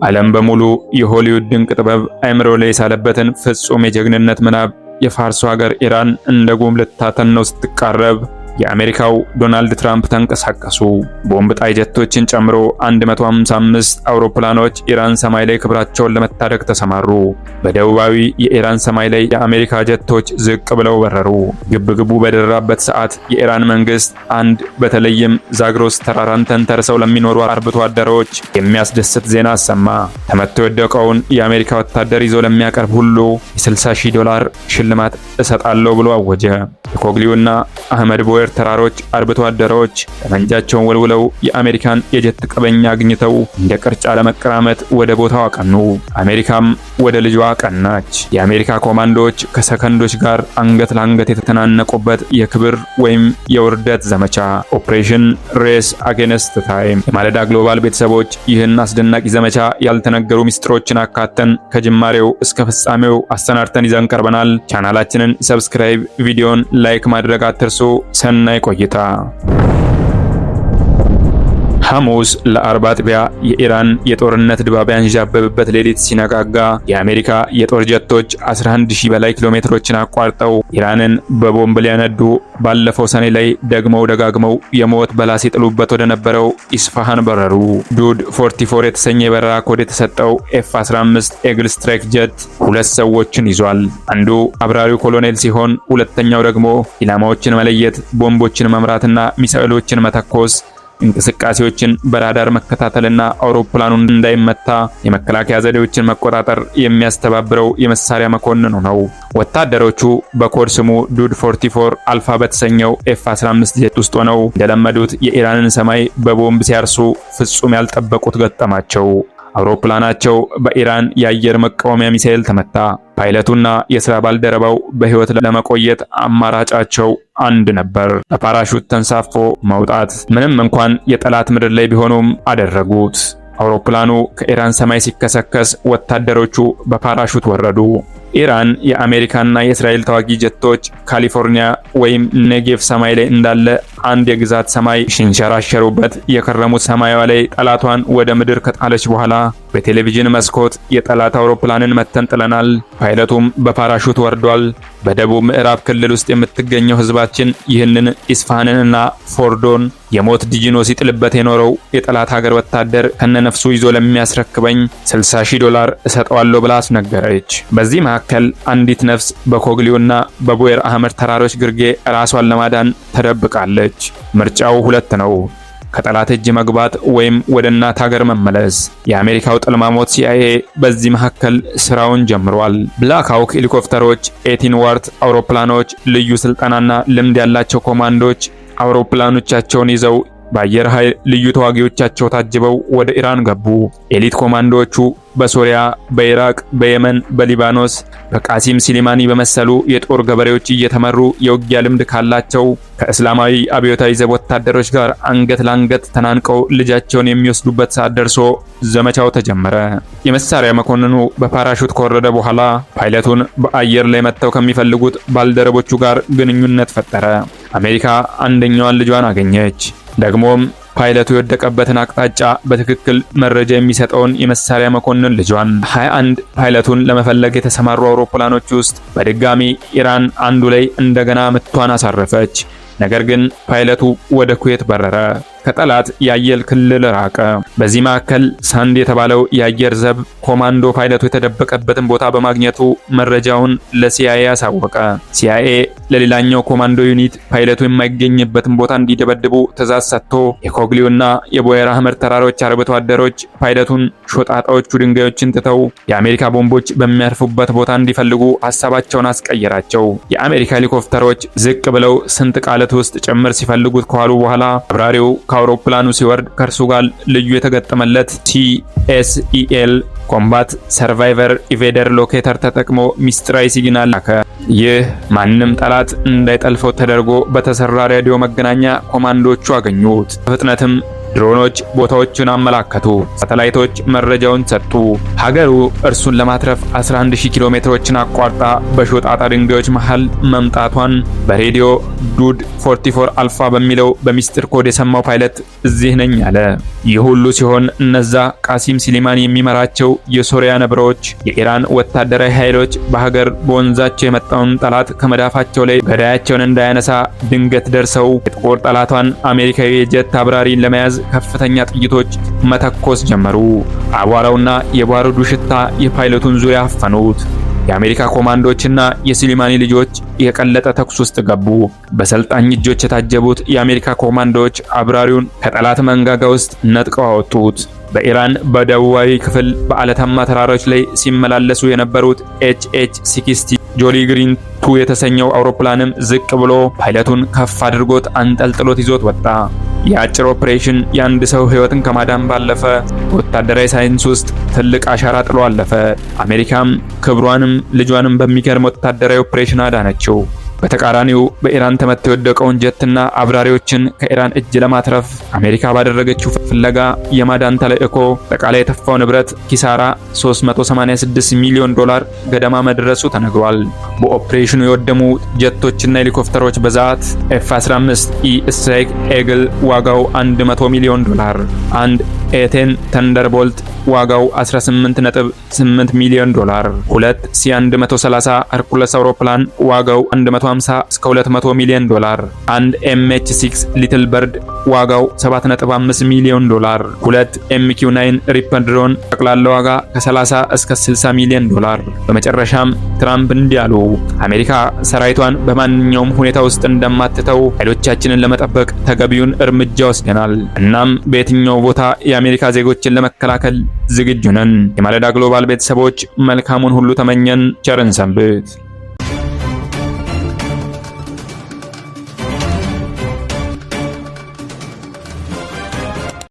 ዓለም በሙሉ የሆሊውድ ድንቅ ጥበብ አእምሮ ላይ የሳለበትን ፍጹም የጀግንነት ምናብ የፋርሱ ሀገር ኢራን እንደ ጉም ልታተነው ስትቃረብ የአሜሪካው ዶናልድ ትራምፕ ተንቀሳቀሱ። ቦምብ ጣይ ጀቶችን ጨምሮ 155 አውሮፕላኖች ኢራን ሰማይ ላይ ክብራቸውን ለመታደግ ተሰማሩ። በደቡባዊ የኢራን ሰማይ ላይ የአሜሪካ ጀቶች ዝቅ ብለው በረሩ። ግብግቡ በደረራበት ሰዓት የኢራን መንግስት አንድ በተለይም ዛግሮስ ተራራን ተንተርሰው ለሚኖሩ አርብቶ አደሮች የሚያስደስት ዜና አሰማ። ተመቶ የወደቀውን የአሜሪካ ወታደር ይዞ ለሚያቀርብ ሁሉ የ$60,000 ሽልማት እሰጣለሁ ብሎ አወጀ። የኮግሊውና አህመድ ቦየር ተራሮች አርብቶ አደሮች ጠመንጃቸውን ወልውለው የአሜሪካን የጀት ቀበኛ አግኝተው እንደ ቅርጫ ለመቀራመት ወደ ቦታው አቀኑ። አሜሪካም ወደ ልጇ አቀናች። የአሜሪካ ኮማንዶዎች ከሰከንዶች ጋር አንገት ለአንገት የተተናነቁበት የክብር ወይም የውርደት ዘመቻ ኦፕሬሽን ሬስ አጌንስት ታይም። የማለዳ ግሎባል ቤተሰቦች ይህን አስደናቂ ዘመቻ ያልተነገሩ ሚስጥሮችን አካተን ከጅማሬው እስከ ፍጻሜው አሰናድተን ይዘን ቀርበናል። ቻናላችንን ሰብስክራይብ፣ ቪዲዮን ላይክ ማድረግ አትርሱ። ሰናይ ቆይታ። ሐሙስ ለአርብ አጥቢያ የኢራን የጦርነት ድባብ ያንዣበበበት ሌሊት ሲነጋጋ የአሜሪካ የጦር ጀቶች 11000 በላይ ኪሎሜትሮችን አቋርጠው ኢራንን በቦምብ ሊያነዱ ባለፈው ሰኔ ላይ ደጋግመው የሞት በላ ሲጥሉበት ወደ ነበረው ኢስፋሃን በረሩ። ዱድ 44 የተሰኘ የበረራ ኮድ የተሰጠው F-15 ኤግል ስትራይክ ጀት ሁለት ሰዎችን ይዟል። አንዱ አብራሪው ኮሎኔል ሲሆን ሁለተኛው ደግሞ ኢላማዎችን መለየት፣ ቦምቦችን መምራትና ሚሳኤሎችን መተኮስ፣ እንቅስቃሴዎችን በራዳር መከታተልና አውሮፕላኑን እንዳይመታ የመከላከያ ዘዴዎችን መቆጣጠር የሚያስተባብረው የመሳሪያ መኮንኑ ነው። ወታደሮቹ በኮድ ስሙ ዱድ 44 አልፋ በተሰኘው F-15 ጀት ውስጥ ሆነው እንደለመዱት የኢራንን ሰማይ በቦምብ ሲያርሱ ፍጹም ያልጠበቁት ገጠማቸው። አውሮፕላናቸው በኢራን የአየር መቃወሚያ ሚሳኤል ተመታ። ፓይለቱና የሥራ ባልደረባው በሕይወት ለመቆየት አማራጫቸው አንድ ነበር፣ በፓራሹት ተንሳፎ መውጣት። ምንም እንኳን የጠላት ምድር ላይ ቢሆኑም አደረጉት። አውሮፕላኑ ከኢራን ሰማይ ሲከሰከስ ወታደሮቹ በፓራሹት ወረዱ። ኢራን የአሜሪካና የእስራኤል ተዋጊ ጀቶች ካሊፎርኒያ ወይም ኔጌቭ ሰማይ ላይ እንዳለ አንድ የግዛት ሰማይ ሲንሸራሸሩበት የከረሙት ሰማያዋ ላይ ጠላቷን ወደ ምድር ከጣለች በኋላ በቴሌቪዥን መስኮት የጠላት አውሮፕላንን መተን ጥለናል፣ ፓይለቱም በፓራሹት ወርዷል። በደቡብ ምዕራብ ክልል ውስጥ የምትገኘው ህዝባችን ይህንን ኢስፋሃንንና ፎርዶን የሞት ዲጂኖ ሲጥልበት የኖረው የጠላት ሀገር ወታደር ከነነፍሱ ይዞ ለሚያስረክበኝ $60,000 እሰጠዋለሁ ብላ አስነገረች። በዚህ መካከል አንዲት ነፍስ በኮግሊውና በቦየር አህመድ ተራሮች ግርጌ ራሷን ለማዳን ተደብቃለች። ምርጫው ሁለት ነው። ከጠላት እጅ መግባት ወይም ወደ እናት ሀገር መመለስ። የአሜሪካው ጥልማሞት CIA በዚህ መካከል ስራውን ጀምሯል። ብላክ ሃውክ ሄሊኮፕተሮች፣ 18 ዋርት አውሮፕላኖች፣ ልዩ ስልጠናና ልምድ ያላቸው ኮማንዶች አውሮፕላኖቻቸውን ይዘው በአየር ኃይል ልዩ ተዋጊዎቻቸው ታጅበው ወደ ኢራን ገቡ። ኤሊት ኮማንዶዎቹ በሶሪያ፣ በኢራቅ፣ በየመን፣ በሊባኖስ በቃሲም ሲሊማኒ በመሰሉ የጦር ገበሬዎች እየተመሩ የውጊያ ልምድ ካላቸው ከእስላማዊ አብዮታዊ ዘብ ወታደሮች ጋር አንገት ለአንገት ተናንቀው ልጃቸውን የሚወስዱበት ሰዓት ደርሶ ዘመቻው ተጀመረ። የመሳሪያ መኮንኑ በፓራሹት ከወረደ በኋላ ፓይለቱን በአየር ላይ መተው ከሚፈልጉት ባልደረቦቹ ጋር ግንኙነት ፈጠረ። አሜሪካ አንደኛዋን ልጇን አገኘች። ደግሞም ፓይለቱ የወደቀበትን አቅጣጫ በትክክል መረጃ የሚሰጠውን የመሳሪያ መኮንን ልጇን። 21 ፓይለቱን ለመፈለግ የተሰማሩ አውሮፕላኖች ውስጥ በድጋሚ ኢራን አንዱ ላይ እንደገና ምቷን አሳረፈች። ነገር ግን ፓይለቱ ወደ ኩዌት በረረ። ከጠላት የአየር ክልል ራቀ። በዚህ መካከል ሳንድ የተባለው የአየር ዘብ ኮማንዶ ፓይለቱ የተደበቀበትን ቦታ በማግኘቱ መረጃውን ለሲአይኤ አሳወቀ። ሲአይኤ ለሌላኛው ኮማንዶ ዩኒት ፓይለቱ የማይገኝበትን ቦታ እንዲደበድቡ ትዕዛዝ ሰጥቶ የኮግሊውና የቦየር አህመድ ተራሮች አርብቶ አደሮች ፓይለቱን ሾጣጣዎቹ ድንጋዮችን ትተው የአሜሪካ ቦምቦች በሚያርፉበት ቦታ እንዲፈልጉ ሀሳባቸውን አስቀየራቸው። የአሜሪካ ሄሊኮፕተሮች ዝቅ ብለው ስንጥቅ ዓለት ውስጥ ጭምር ሲፈልጉት ከዋሉ በኋላ አብራሪው ከአውሮፕላኑ ሲወርድ ከእርሱ ጋር ልዩ የተገጠመለት TSEL ኮምባት ሰርቫይቨር ኢቬደር ሎኬተር ተጠቅሞ ሚስጥራዊ ሲግናል ላከ። ይህ ማንም ጠላት እንዳይጠልፈው ተደርጎ በተሰራ ሬዲዮ መገናኛ ኮማንዶቹ አገኙት። በፍጥነትም ድሮኖች ቦታዎችን አመላከቱ። ሳተላይቶች መረጃውን ሰጡ። ሀገሩ እርሱን ለማትረፍ 11000 ኪሎ ሜትሮችን አቋርጣ በሾጣጣ ድንጋዮች መሃል መምጣቷን በሬዲዮ ዱድ 44 አልፋ በሚለው በሚስጥር ኮድ የሰማው ፓይለት እዚህ ነኝ አለ። ይህ ሁሉ ሲሆን እነዛ ቃሲም ሲሊማኒ የሚመራቸው የሶሪያ ነብሮች የኢራን ወታደራዊ ኃይሎች በሀገር በወንዛቸው የመጣውን ጠላት ከመዳፋቸው ላይ ገዳያቸውን እንዳያነሳ ድንገት ደርሰው የጥቁር ጠላቷን አሜሪካዊ የጀት አብራሪን ለመያዝ ከፍተኛ ጥይቶች መተኮስ ጀመሩ። አቧራውና የባሩዱ ሽታ የፓይለቱን ዙሪያ አፈኑት። የአሜሪካ ኮማንዶዎችና የሲሊማኒ ልጆች የቀለጠ ተኩስ ውስጥ ገቡ። በሰልጣኝ እጆች የታጀቡት የአሜሪካ ኮማንዶዎች አብራሪውን ከጠላት መንጋጋ ውስጥ ነጥቀው አወጡት። በኢራን በደቡባዊ ክፍል በአለታማ ተራሮች ላይ ሲመላለሱ የነበሩት HH-60 ጆሊ ግሪን 2 የተሰኘው አውሮፕላንም ዝቅ ብሎ ፓይለቱን ከፍ አድርጎት አንጠልጥሎት ይዞት ወጣ። የአጭር ኦፕሬሽን የአንድ ሰው ሕይወትን ከማዳን ባለፈ ወታደራዊ ሳይንስ ውስጥ ትልቅ አሻራ ጥሎ አለፈ። አሜሪካም ክብሯንም ልጇንም በሚገርም ወታደራዊ ኦፕሬሽን አዳነችው። በተቃራኒው በኢራን ተመቶ የወደቀውን ጀትና አብራሪዎችን ከኢራን እጅ ለማትረፍ አሜሪካ ባደረገችው ፍለጋ የማዳን ተልዕኮ ጠቃላይ የተፋው ንብረት ኪሳራ $386 ሚሊዮን ገደማ መድረሱ ተነግሯል። በኦፕሬሽኑ የወደሙ ጀቶችና ሄሊኮፕተሮች ብዛት F-15E ስትራይክ ኤግል ዋጋው $100 ሚሊዮን፣ አንድ ኤቴን ተንደርቦልት ዋጋው $18.8 ሚሊዮን፣ ሁለት C-130 ሄርኩለስ አውሮፕላን ዋጋው 150 እስከ $200 ሚሊዮን፣ አንድ MH-6 ሊትል በርድ ዋጋው $7.5 ሚሊዮን፣ ሁለት MQ-9 ሪፐር ድሮን ጠቅላላ ዋጋ ከ30 እስከ $60 ሚሊዮን። በመጨረሻም ትራምፕ እንዲህ አሉ። አሜሪካ ሰራዊቷን በማንኛውም ሁኔታ ውስጥ እንደማትተው ኃይሎቻችንን ለመጠበቅ ተገቢውን እርምጃ ወስደናል። እናም በየትኛው ቦታ የአሜሪካ ዜጎችን ለመከላከል ዝግጁ ነን። የማለዳ ግሎባል ቤተሰቦች መልካሙን ሁሉ ተመኘን። ቸርን ሰንብት።